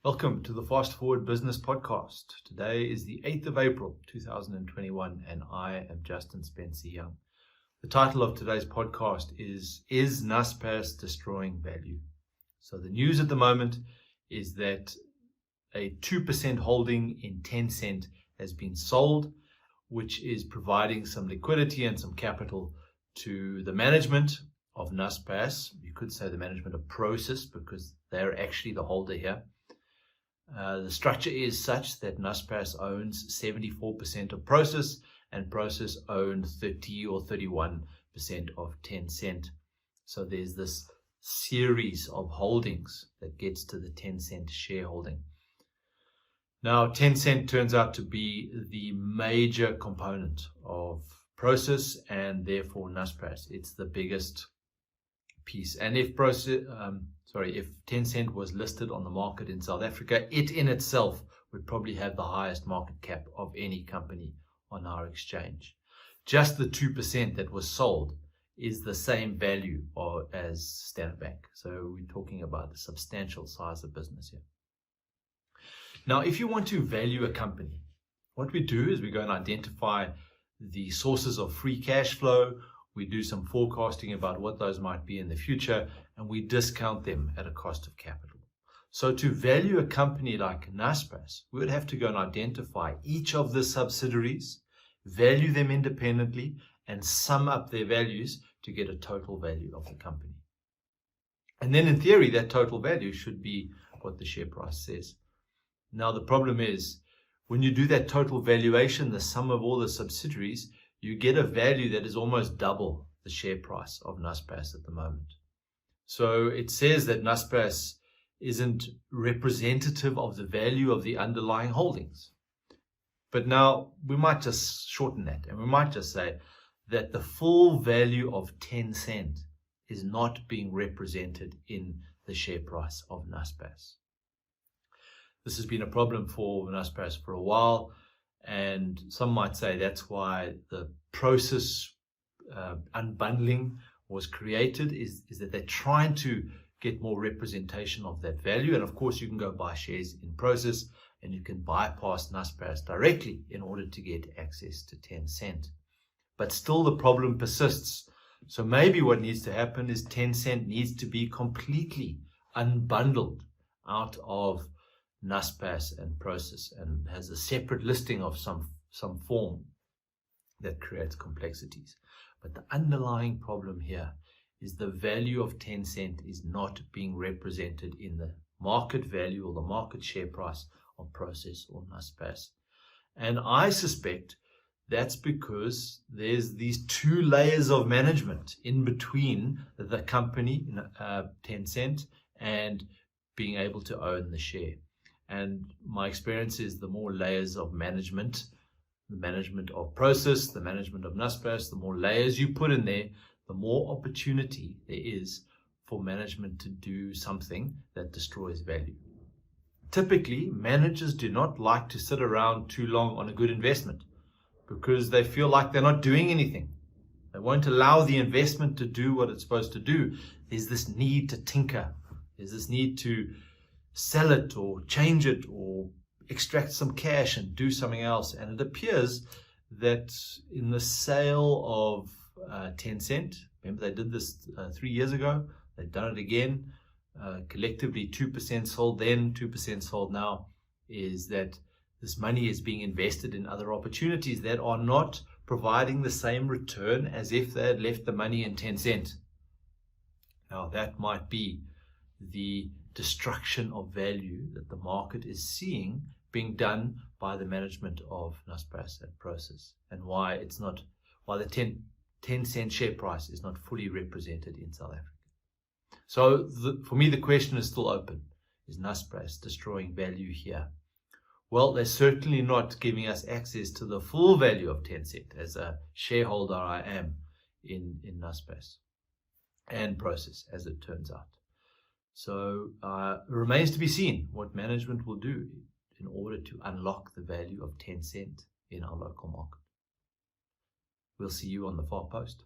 Welcome to the Fast Forward Business Podcast. Today is the 8th of April, 2021, and I am Justin Spencer Young. The title of today's podcast is Naspers Destroying Value? So the news at the moment is that a 2% holding in Tencent has been sold, which is providing some liquidity and some capital to the management of Naspers. You could say the management of Prosus, because they're actually the holder here. The structure is such that Naspers owns 74% of Prosus and Prosus owns 30 or 31% of Tencent. So there's this series of holdings that gets to the Tencent shareholding. Now, Tencent turns out to be the major component of Prosus and therefore Naspers. It's the biggest piece. And if Tencent was listed on the market in South Africa, it in itself would probably have the highest market cap of any company on our exchange. Just the 2% that was sold is the same value as Standard Bank. So we're talking about a substantial size of business here. Now, if you want to value a company, what we do is we go and identify the sources of free cash flow. We do some forecasting about what those might be in the future, and we discount them at a cost of capital. So to value a company like Naspers, we would have to go and identify each of the subsidiaries, value them independently, and sum up their values to get a total value of the company. And then in theory, that total value should be what the share price says. Now, the problem is, when you do that total valuation, the sum of all the subsidiaries, you get a value that is almost double the share price of Naspers at the moment. So it says that Naspers isn't representative of the value of the underlying holdings. But now we might just shorten that and we might just say that the full value of Tencent is not being represented in the share price of Naspers. This has been a problem for Naspers for a while. And some might say that's why the Prosus unbundling was created, is that they're trying to get more representation of that value. And of course, you can go buy shares in Prosus and you can bypass Naspers directly in order to get access to Tencent. But still the problem persists. So maybe what needs to happen is Tencent needs to be completely unbundled out of Naspers and Prosus and has a separate listing of some form that creates complexities. But the underlying problem here is the value of Tencent is not being represented in the market value or the market share price of Prosus or Naspers. And I suspect that's because there's these two layers of management in between the company, Tencent, and being able to own the share. And my experience is the more layers of management, the management of Prosus, the management of Naspers, the more layers you put in there, the more opportunity there is for management to do something that destroys value. Typically, managers do not like to sit around too long on a good investment because they feel like they're not doing anything. They won't allow the investment to do what it's supposed to do. There's this need to tinker. There's this need to sell it or change it or extract some cash and do something else. And it appears that in the sale of Tencent, remember they did this 3 years ago, they've done it again, collectively 2% sold then, 2% sold now, is that this money is being invested in other opportunities that are not providing the same return as if they had left the money in Tencent. Now that might be the destruction of value that the market is seeing being done by the management of Naspers and Prosus, and why the 10-cent share price is not fully represented in South Africa. So for me, the question is still open. Is Naspers destroying value here? Well, they're certainly not giving us access to the full value of Tencent. As a shareholder, I am in Naspers and Prosus, as it turns out. So it remains to be seen what management will do in order to unlock the value of Tencent in our local market. We'll see you on the Far Post.